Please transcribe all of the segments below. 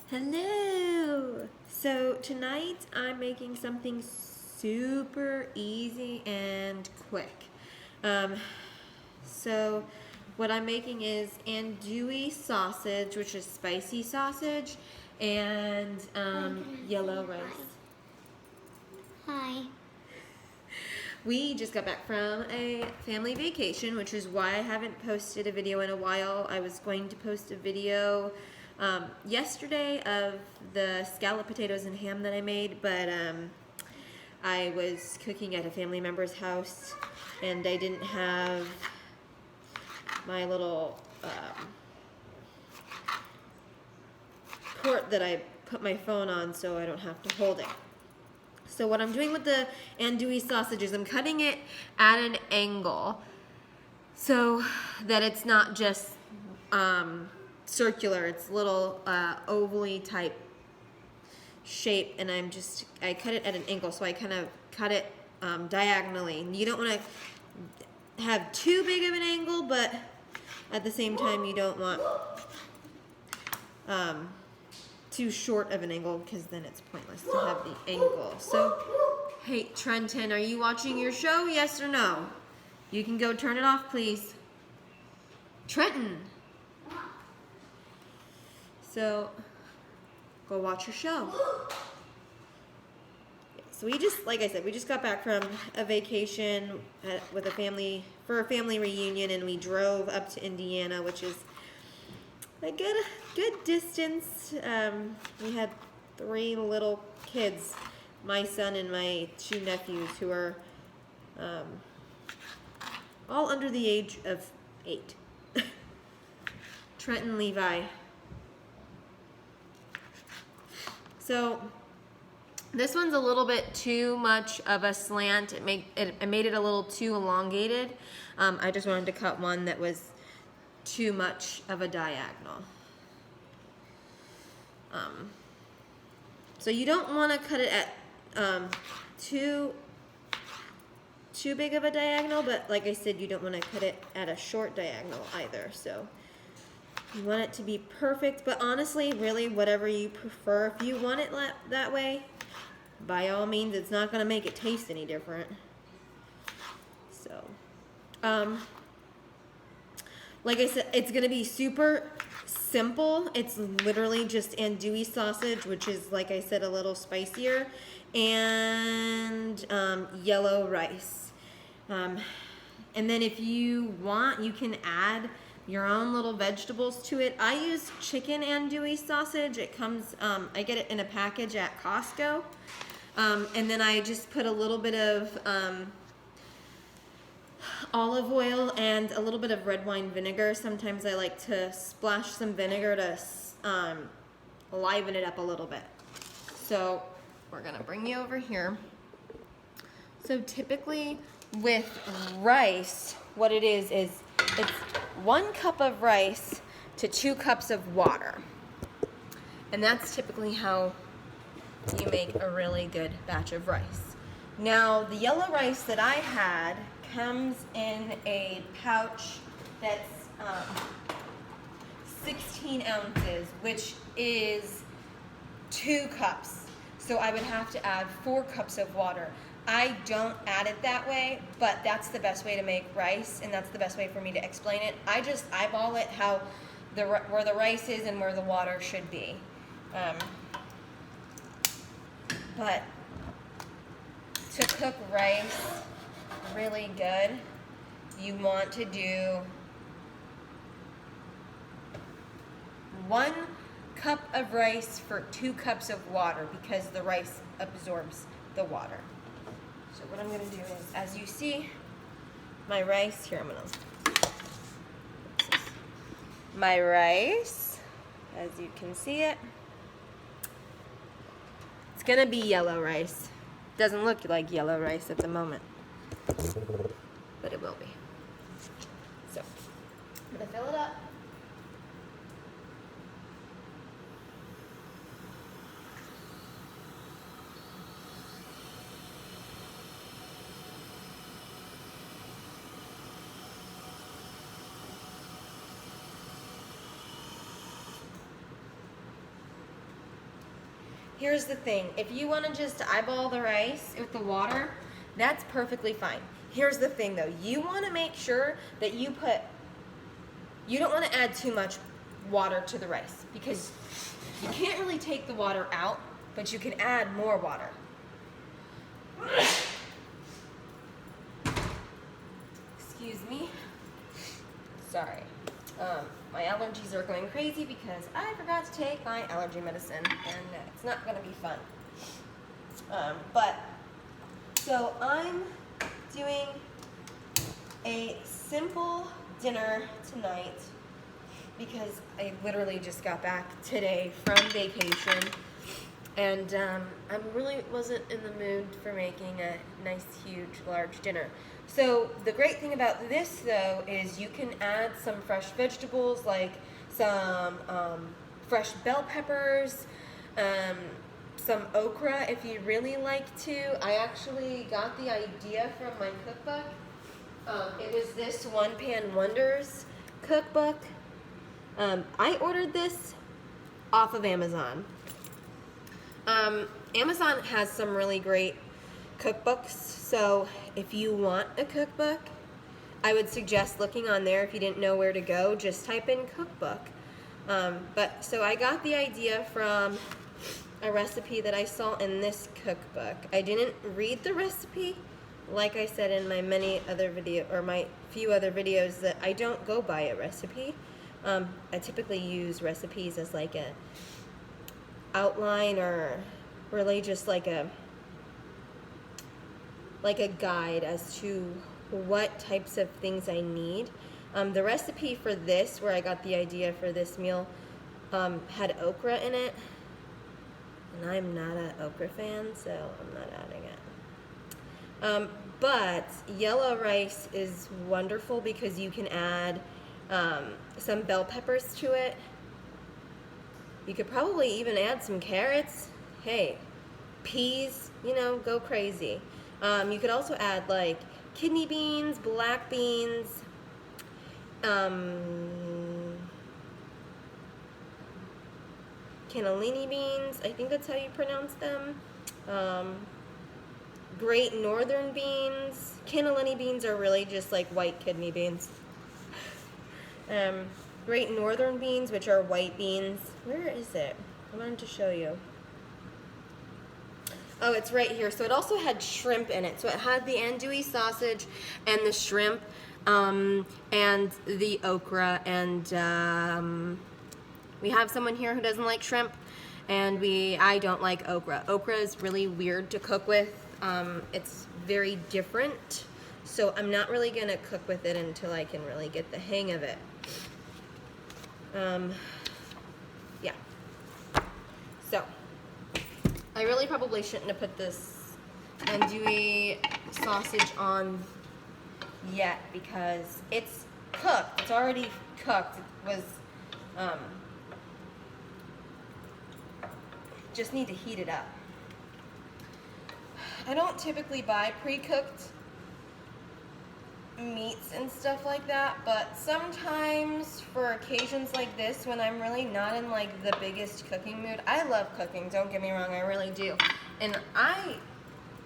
Hello! So tonight I'm making something super easy and quick. So what I'm making is andouille sausage, which is spicy sausage, and yellow rice. Hi. We just got back from a family vacation, which is why I haven't posted a video in a while. I was going to post a video yesterday of the scalloped potatoes and ham that I made, but I was cooking at a family member's house and I didn't have my little port that I put my phone on so I don't have to hold it. So what I'm doing with the andouille sausage is I'm cutting it at an angle so that it's not just circular. It's a little ovally type shape, and I cut it at an angle, so I kind of cut it diagonally. You don't want to have too big of an angle, but at the same time you don't want too short of an angle because then it's pointless to have the angle. So, hey Trenton, are you watching your show? Yes or no? You can go turn it off, please. Trenton. So, go watch your show. So we just, like I said, we just got back from a vacation with a family, for a family reunion, and we drove up to Indiana, which is a good distance. We had 3 little kids, my son and my 2 nephews, who are all under the age of 8. Trenton, Levi. So this one's a little bit too much of a slant. I made it a little too elongated. I just wanted to cut one that was too much of a diagonal. So you don't want to cut it at too big of a diagonal, but like I said, you don't want to cut it at a short diagonal either. So you want it to be perfect, but honestly, really, whatever you prefer. If you want it that way, by all means, it's not going to make it taste any different. So, like I said, it's going to be super simple. It's literally just andouille sausage, which is, like I said, a little spicier, and yellow rice. And then if you want, you can add your own little vegetables to it. I use chicken andouille sausage. It comes, I get it in a package at Costco. And then I just put a little bit of olive oil and a little bit of red wine vinegar. Sometimes I like to splash some vinegar to liven it up a little bit. So we're gonna bring you over here. So typically with rice, what it is it's 1 cup of rice to 2 cups of water. And that's typically how you make a really good batch of rice. Now, the yellow rice that I had comes in a pouch that's 16 ounces, which is 2 cups. So I would have to add 4 cups of water. I don't add it that way, but that's the best way to make rice, and that's the best way for me to explain it. I just eyeball it how where the rice is and where the water should be. But to cook rice really good, you want to do 1 cup of rice for 2 cups of water because the rice absorbs the water. So what I'm going to do is, as you see, my rice, here I'm going to, my rice, as you can see it, it's going to be yellow rice. Doesn't look like yellow rice at the moment, but it will be. So I'm going to fill it up. here's the thing. If you want to just eyeball the rice with the water, that's perfectly fine. Here's the thing though. You want to make sure that you don't want to add too much water to the rice because you can't really take the water out, but you can add more water. Excuse me. Sorry. My allergies are going crazy because I forgot to take my allergy medicine, and it's not going to be fun. So I'm doing a simple dinner tonight because I literally just got back today from vacation, and I really wasn't in the mood for making a nice, huge, large dinner. So the great thing about this, though, is you can add some fresh vegetables, like some fresh bell peppers, some okra if you really like to. I actually got the idea from my cookbook. It was this One Pan Wonders cookbook. I ordered this off of Amazon. Amazon has some really great cookbooks, so if you want a cookbook, I would suggest looking on there. If you didn't know where to go, just type in cookbook. So I got the idea from a recipe that I saw in this cookbook. I didn't read the recipe, like I said in my my few other videos, that I don't go by a recipe. I typically use recipes as like a outline, or really just like a guide as to what types of things I need. The recipe for this, where I got the idea for this meal, had okra in it, and I'm not an okra fan, so I'm not adding it. But yellow rice is wonderful because you can add some bell peppers to it. You could probably even add some carrots. Hey, peas, go crazy. You could also add like kidney beans, black beans, cannellini beans, I think that's how you pronounce them. Great northern beans. Cannellini beans are really just like white kidney beans. Great northern beans, which are white beans. Where is it? I wanted to show you. Oh, it's right here. So it also had shrimp in it. So it had the andouille sausage and the shrimp, and the okra, and we have someone here who doesn't like shrimp, and I don't like okra. Okra is really weird to cook with. It's very different, so I'm not really going to cook with it until I can really get the hang of it. Yeah. So I really probably shouldn't have put this andouille sausage on yet because it's cooked. It's already cooked. It was, just need to heat it up. I don't typically buy pre-cooked meats and stuff like that, but sometimes for occasions like this, when I'm really not in like the biggest cooking mood, I love cooking, don't get me wrong, I really do, and I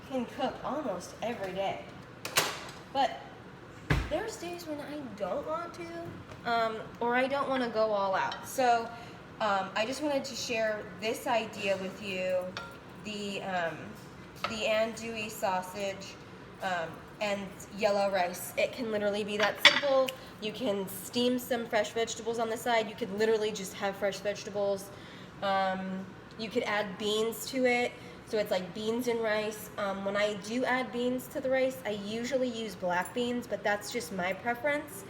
can cook almost every day, but there's days when I don't want to, or I don't want to go all out. So I just wanted to share this idea with you, the andouille sausage, and yellow rice. It can literally be that simple. You can steam some fresh vegetables on the side. You could literally just have fresh vegetables. You could add beans to it. So it's like beans and rice. When I do add beans to the rice, I usually use black beans, but that's just my preference.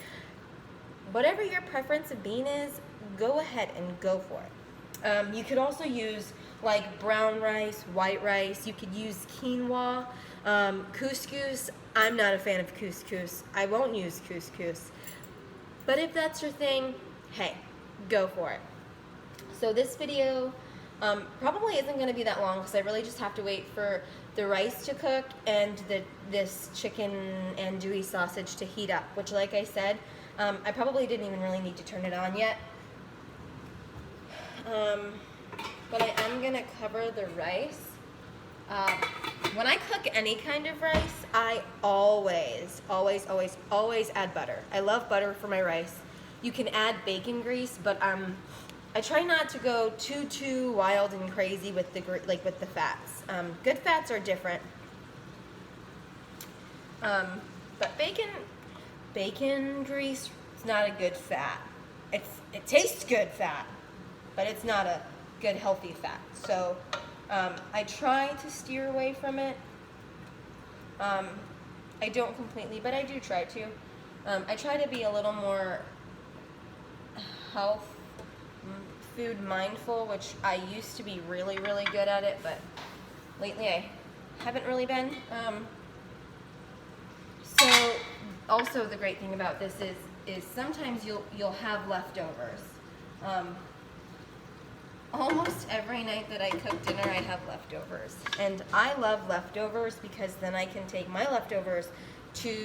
Whatever your preference of bean is, go ahead and go for it. You could also use like brown rice, white rice. You could use quinoa, couscous. I'm not a fan of couscous. I won't use couscous. But if that's your thing, hey, go for it. So this video probably isn't going to be that long because I really just have to wait for the rice to cook and this chicken andouille sausage to heat up, which, like I said, I probably didn't even really need to turn it on yet. but I am gonna cover the rice. When I cook any kind of rice, I always add butter. I love butter for my rice. You can add bacon grease, but I try not to go too wild and crazy with the fats. Good fats are different. But bacon grease is not a good fat. It tastes good fat, but it's not a good healthy fat. So I try to steer away from it. I don't completely, but I do try to. I try to be a little more health food mindful, which I used to be really good at it, but lately I haven't really been. So also the great thing about this is sometimes you'll have leftovers. Almost every night that I cook dinner, I have leftovers. And I love leftovers because then I can take my leftovers to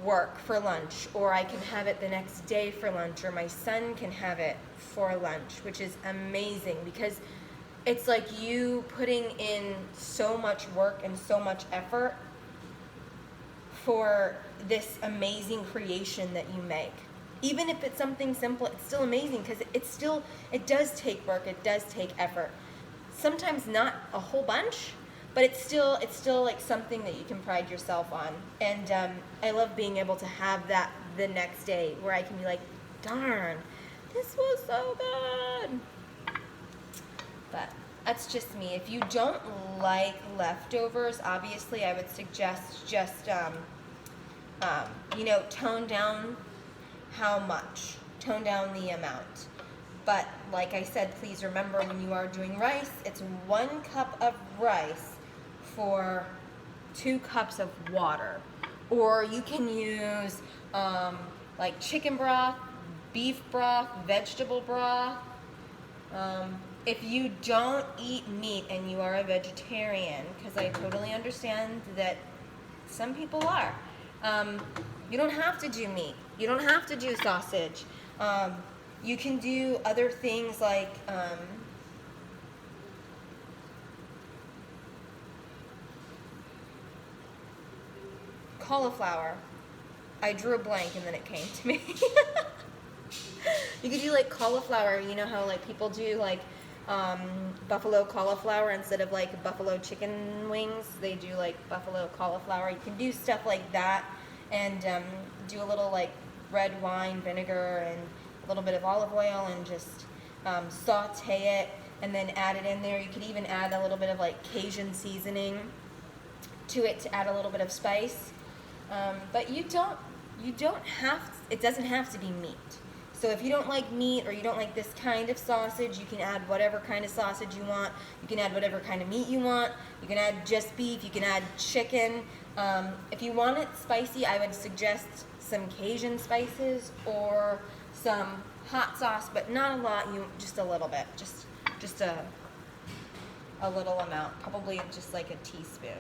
work for lunch, or I can have it the next day for lunch, or my son can have it for lunch, which is amazing because it's like you putting in so much work and so much effort for this amazing creation that you make. Even if it's something simple, it's still amazing because it does take work, it does take effort. Sometimes not a whole bunch, but it's still like something that you can pride yourself on. And I love being able to have that the next day where I can be like, darn, this was so good. But that's just me. If you don't like leftovers, obviously I would suggest just tone down how much, tone down the amount. But like I said, please remember when you are doing rice, it's 1 cup of rice for 2 cups of water. Or you can use like chicken broth, beef broth, vegetable broth. If you don't eat meat and you are a vegetarian, because I totally understand that some people are, you don't have to do meat. You don't have to do sausage. You can do other things like cauliflower. I drew a blank and then it came to me. You could do like cauliflower. You know how like people do like buffalo cauliflower instead of like buffalo chicken wings. They do like buffalo cauliflower. You can do stuff like that and do a little like red wine vinegar and a little bit of olive oil and just saute it and then add it in there. You could even add a little bit of like Cajun seasoning to it to add a little bit of spice. But you don't have, it doesn't have to be meat. So if you don't like meat or you don't like this kind of sausage, you can add whatever kind of sausage you want. You can add whatever kind of meat you want. You can add just beef. You can add chicken. If you want it spicy, I would suggest some Cajun spices or some hot sauce, but not a lot. Just a little bit. Just a little amount. Probably just like a teaspoon.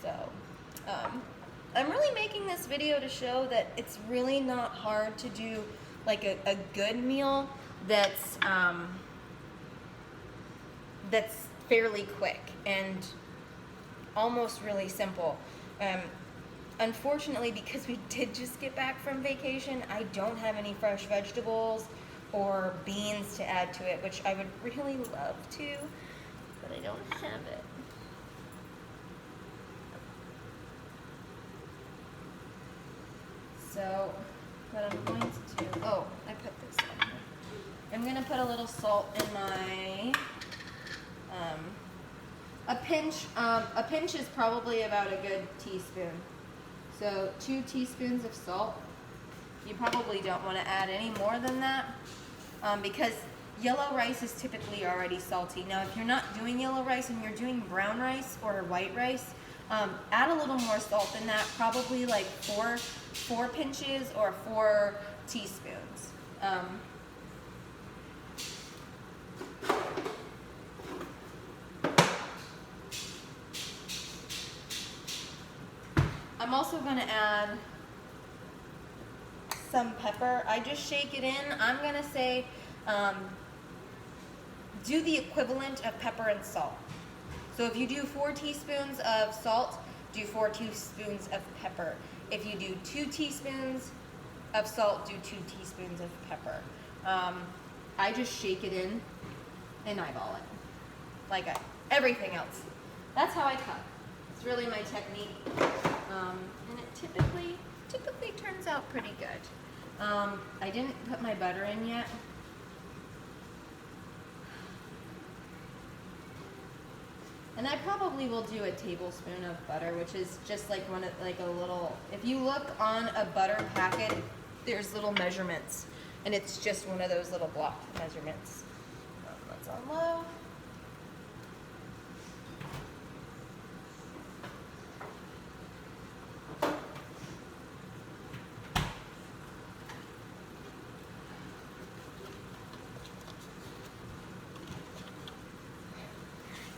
So, I'm really making this video to show that it's really not hard to do like a good meal that's fairly quick and almost really simple. Unfortunately, because we did just get back from vacation, I don't have any fresh vegetables or beans to add to it, which I would really love to, but I don't have it. So, what I'm going to do, I put this on here. I'm going to put a little salt in my, a pinch is probably about a good teaspoon. So 2 teaspoons of salt. You probably don't want to add any more than that because yellow rice is typically already salty. Now if you're not doing yellow rice and you're doing brown rice or white rice, add a little more salt than that, probably like 4 pinches or 4 teaspoons. I'm also going to add some pepper. I just shake it in. I'm gonna say, do the equivalent of pepper and salt. So if you do 4 teaspoons of salt, do 4 teaspoons of pepper. If you do 2 teaspoons of salt, do 2 teaspoons of pepper. I just shake it in and eyeball it, like everything else. That's how I cook. It's really my technique, and it typically turns out pretty good. I didn't put my butter in yet. And I probably will do a tablespoon of butter, which is just like a little, if you look on a butter packet, there's little measurements, and it's just one of those little block measurements. That's on low.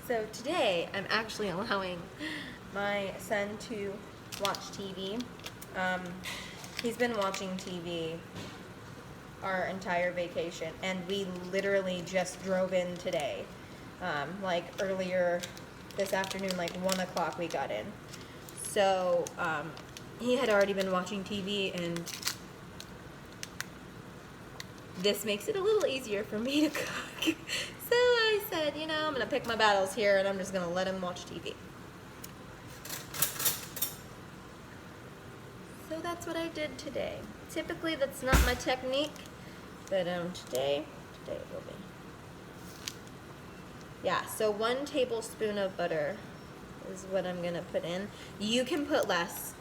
So today, I'm actually allowing my son to watch TV. He's been watching TV our entire vacation, and we literally just drove in today. Like earlier this afternoon, like 1 o'clock we got in. So he had already been watching TV, and this makes it a little easier for me to cook. So I said, you know, I'm going to pick my battles here, and I'm just going to let him watch TV. So that's what I did today. Typically, that's not my technique, but today it will be. Yeah, so 1 tablespoon of butter is what I'm going to put in. You can put less.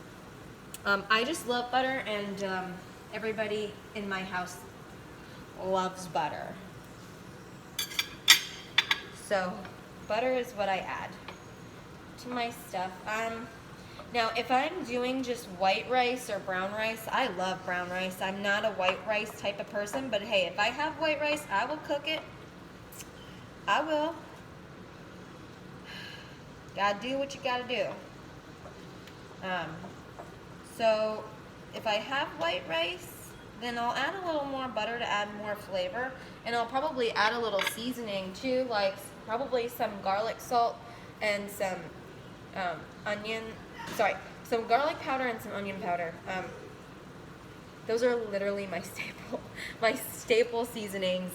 I just love butter, and everybody in my house loves butter. So butter is what I add to my stuff. Now if I'm doing just white rice or brown rice, I love brown rice. I'm not a white rice type of person, but hey, if I have white rice, I will cook it. I will. Gotta do what you gotta do. So if I have white rice, then I'll add a little more butter to add more flavor, and I'll probably add a little seasoning too, like probably some garlic salt and some some garlic powder and some onion powder. Those are literally my staple seasonings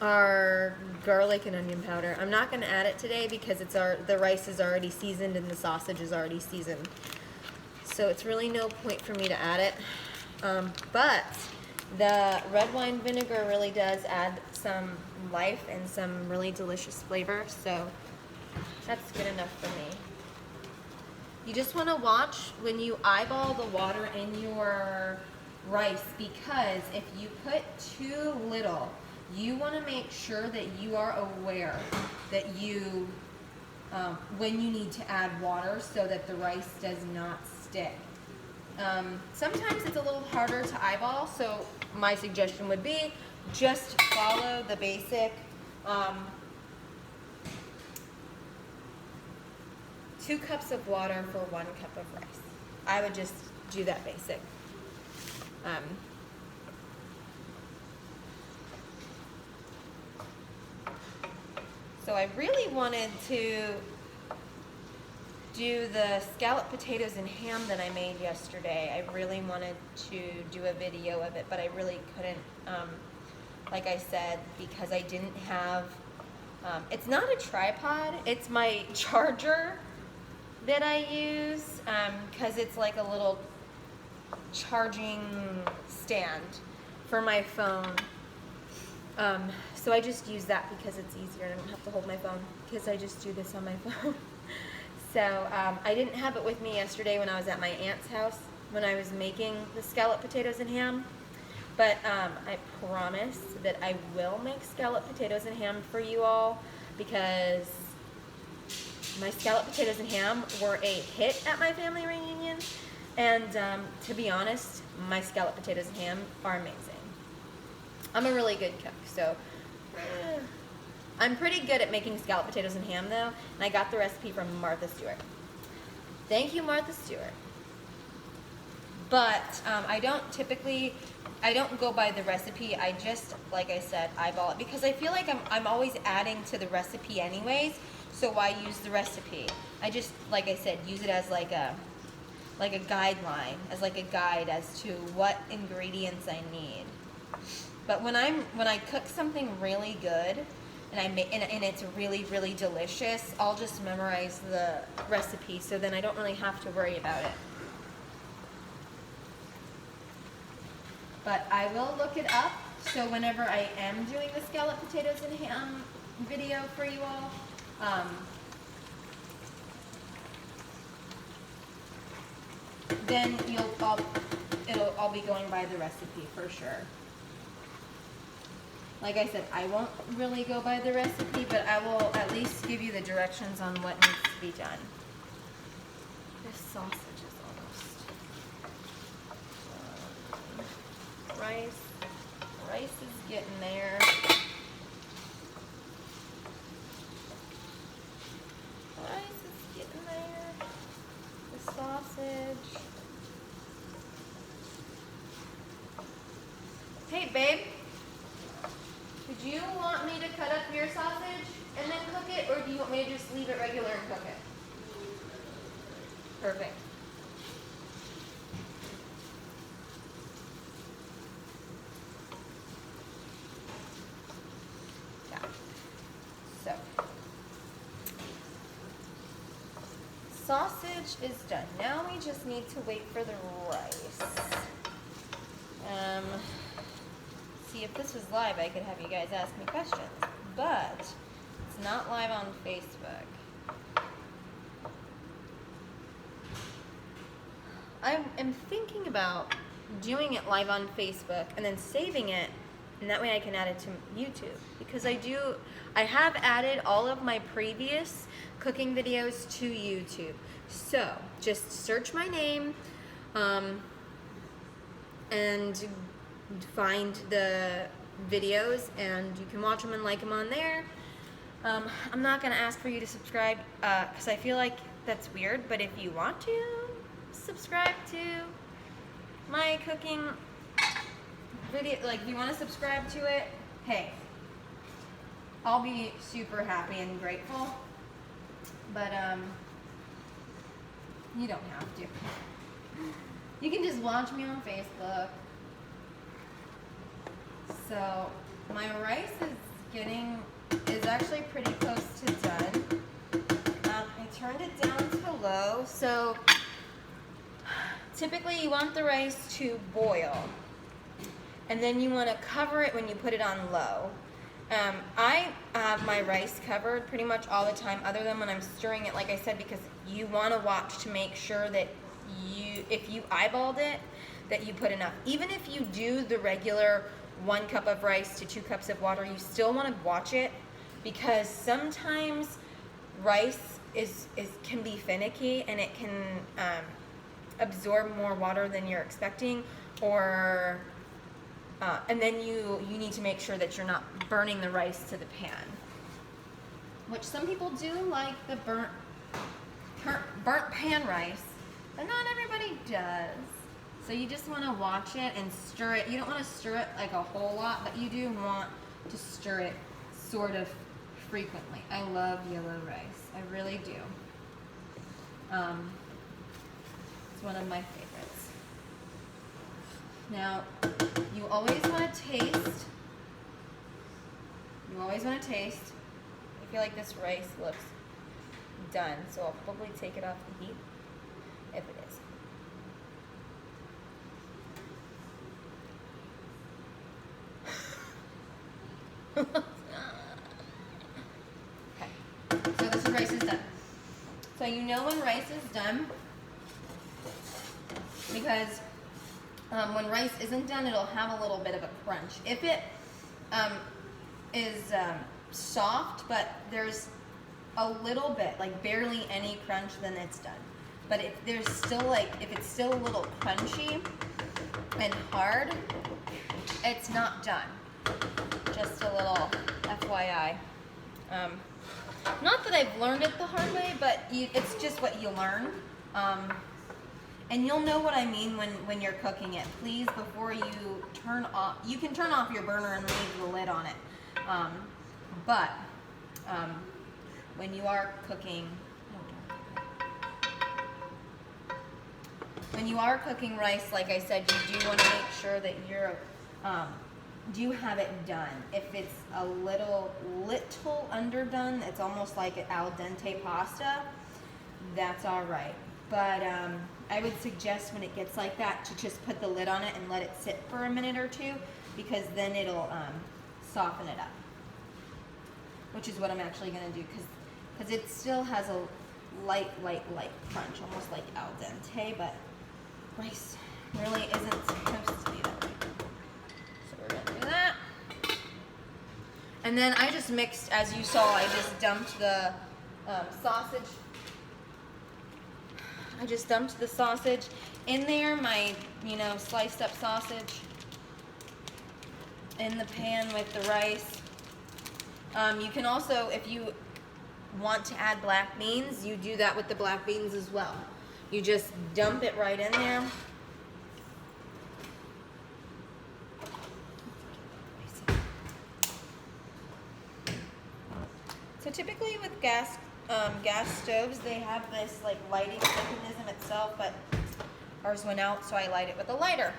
are garlic and onion powder. I'm not going to add it today because the rice is already seasoned and the sausage is already seasoned. So it's really no point for me to add it. But the red wine vinegar really does add some life and some really delicious flavor, so that's good enough for me. You just want to watch when you eyeball the water in your rice, because if you put too little, you want to make sure that you are aware that you, when you need to add water so that the rice does not stick. Sometimes it's a little harder to eyeball, so my suggestion would be just follow the basic 2 cups of water for 1 cup of rice. I would just do that basic. So I really wanted to do the scalloped potatoes and ham that I made yesterday. I really wanted to do a video of it, but I really couldn't, like I said, because I didn't have, it's not a tripod, it's my charger that I use, because it's like a little charging stand for my phone. So I just use that because it's easier and I don't have to hold my phone, because I just do this on my phone. So I didn't have it with me yesterday when I was at my aunt's house when I was making the scalloped potatoes and ham, but I promise that I will make scalloped potatoes and ham for you all, because my scalloped potatoes and ham were a hit at my family reunion, and to be honest, my scalloped potatoes and ham are amazing. I'm a really good cook, so I'm pretty good at making scalloped potatoes and ham though, and I got the recipe from Martha Stewart. Thank you, Martha Stewart. But I don't go by the recipe. I just, like I said, eyeball it because I feel like I'm always adding to the recipe anyways. So why use the recipe? I just, like I said, use it as like a guideline, as like a guide as to what ingredients I need. But when I cook something really good and it's really, really delicious, I'll just memorize the recipe so then I don't really have to worry about it. But I will look it up, so whenever I am doing the scalloped potatoes and ham video for you all, then I'll be going by the recipe for sure. Like I said, I won't really go by the recipe, but I will at least give you the directions on what needs to be done. This sausage is almost rice is getting there. Rice is getting there. The sausage. Hey, babe. Did you want me to cut up your sausage and then cook it, or do you want me to just leave it regular and cook it? Perfect. Yeah. So, sausage is done. Now we just need to wait for the rice. See, if this was live, I could have you guys ask me questions, but it's not live on Facebook. I am thinking about doing it live on Facebook and then saving it, and that way I can add it to YouTube, because I have added all of my previous cooking videos to YouTube. So just search my name and find the videos, and you can watch them and like them on there. I'm not gonna ask for you to subscribe because I feel like that's weird, but if you want to subscribe to my cooking video, like if you want to subscribe to it, hey, I'll be super happy and grateful, but you don't have to. You can just watch me on Facebook. So my rice is actually pretty close to done. I turned it down to low. So typically you want the rice to boil, and then you want to cover it when you put it on low. I have my rice covered pretty much all the time, other than when I'm stirring it, like I said, because you want to watch to make sure that if you eyeballed it, that you put enough. Even if you do the regular 1 cup of rice to 2 cups of water, you still want to watch it, because sometimes rice can be finicky and it can absorb more water than you're expecting, or and then you need to make sure that you're not burning the rice to the pan, which some people do like the burnt pan rice, but not everybody does. So you just want to watch it and stir it. You don't want to stir it like a whole lot, but you do want to stir it sort of frequently. I love yellow rice. I really do. It's one of my favorites. Now, you always want to taste. You always want to taste. I feel like this rice looks done, so I'll probably take it off the heat if it is. Okay, so this rice is done. So you know when rice is done, because when rice isn't done, it'll have a little bit of a crunch. If it is soft, but there's a little bit, like barely any crunch, then it's done. But if there's still if it's still a little crunchy and hard, it's not done. Just a little FYI. Not that I've learned it the hard way, but it's just what you learn. And you'll know what I mean when you're cooking it. Please, before you turn off, you can turn off your burner and leave the lid on it. But when you are cooking, rice, like I said, you do want to make sure that you're do have it done. If it's a little underdone, it's almost like an al dente pasta, that's all right. But I would suggest when it gets like that to just put the lid on it and let it sit for a minute or two, because then it'll soften it up, which is what I'm actually going to do, because it still has a light crunch, almost like al dente, but rice really isn't supposed to be that way. So we're going to do that. And then I just mixed, as you saw, I just dumped the sausage. I just dumped the sausage in there, my, sliced up sausage in the pan with the rice. You can also, if you want to add black beans, you do that with the black beans as well. You just dump it right in there. So typically with gas stoves, they have this like lighting mechanism itself, but ours went out, so I light it with a lighter,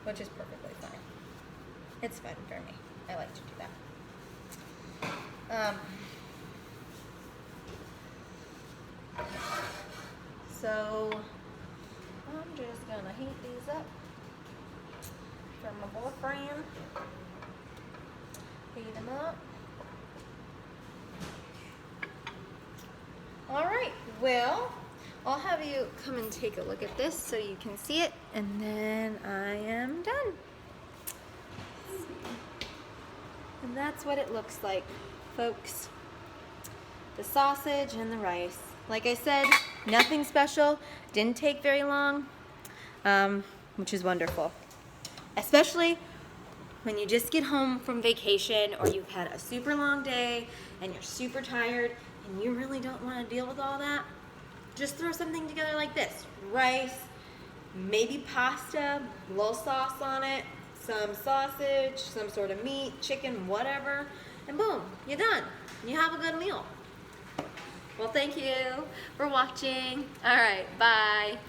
which is perfectly fine. It's fun for me. I like to do that. So I'm just gonna heat these up for my boyfriend. Heat them up. All right, well, I'll have you come and take a look at this so you can see it, and then I am done. And that's what it looks like, folks. The sausage and the rice. Like I said, nothing special, didn't take very long, which is wonderful. Especially when you just get home from vacation, or you've had a super long day and you're super tired and you really don't want to deal with all that. Just throw something together like this. Rice, maybe pasta, a little sauce on it, some sausage, some sort of meat, chicken, whatever, and boom, you're done. You have a good meal. Well, thank you for watching. All right, bye.